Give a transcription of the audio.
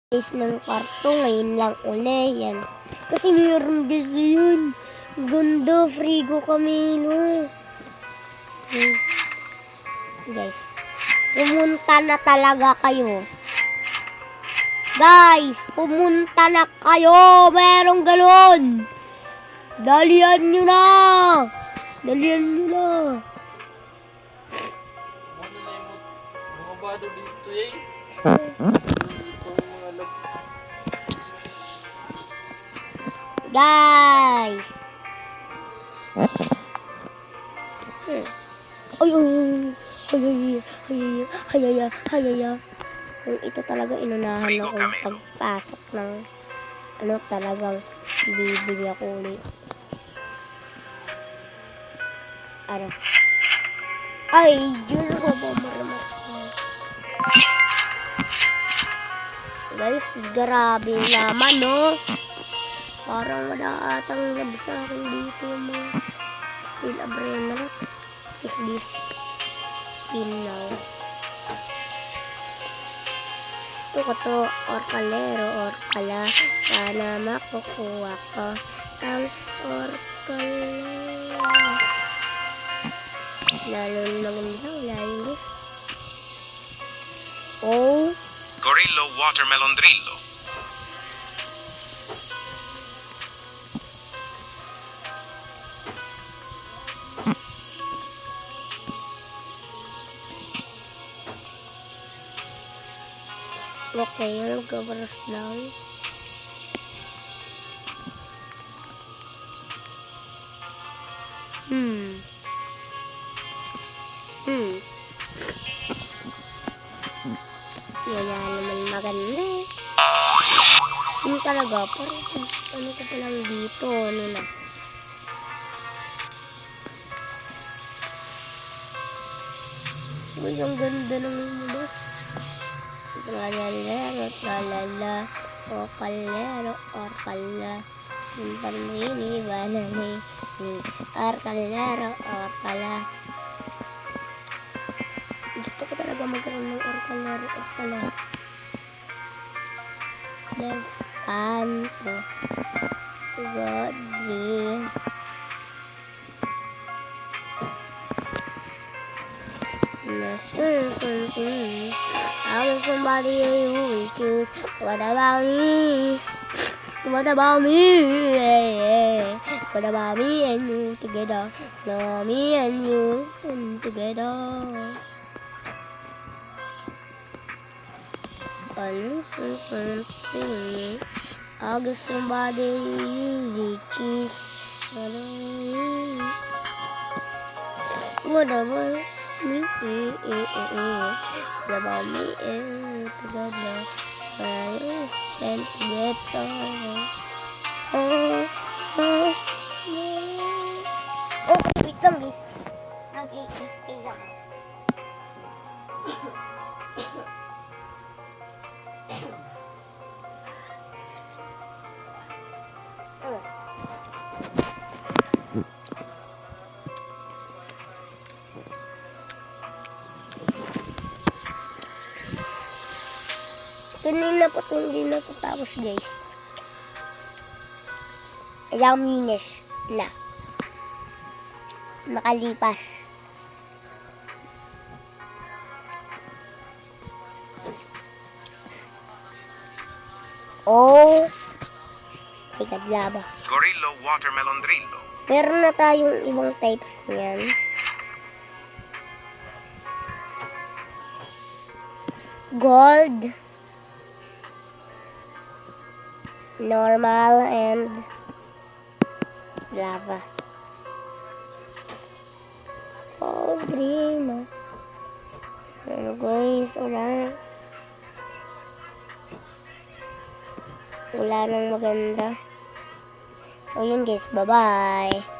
Guys ng kwarto ngayon lang uli yan. Kasi mayroon kasi yun. Ganda, frigo kami no. Guys, pumunta na talaga kayo. Guys, pumunta na kayo. Merong galon. Dalian nyo na. Dalian nyo na. Mga bado dito eh. Guys. Hayaya. Ito talaga inunahan ako pagpasok ng talagang bibili ako ulit. Ay, Diyos ko po marama. Guys, grabe naman no. Parang wala atang lab sa akin dito yung mga steel abrena. Is this spin now? Gusto ko to orkalero, orkala. Sana makukuha ko ang orkala. Lalo maganda wala yung guys. Oh, Gorillo Watermelon Drillo. okay, nagkabaras lang. Wala naman maganda. Yung talaga, parang ano ko pa lang dito, ano na. Uy, ang ganda ng lumabas. Tralala, o kalero, or kala. Parmini, banani, or kalero, or kala. Gusto ko talaga magkaroon ng or kalero, or kala. Levanto, Godji. I was somebody who will choose. What about me? What about me? What about me and you together? No, me and you together. I was somebody who will choose. What about me? What about me and together? I stand together. Okay, wait lang guys. Nag-i-i lang. Kanina po ito hindi natatapos guys. Ilang minutes na nakalipas. Oh my God, laba. Gorillo Watermelon Drillo. Meron na tayong ibang types niyan. Gold, normal, and lava. Oh, green. Ano guys, wala nang maganda. So yun guys, bye bye.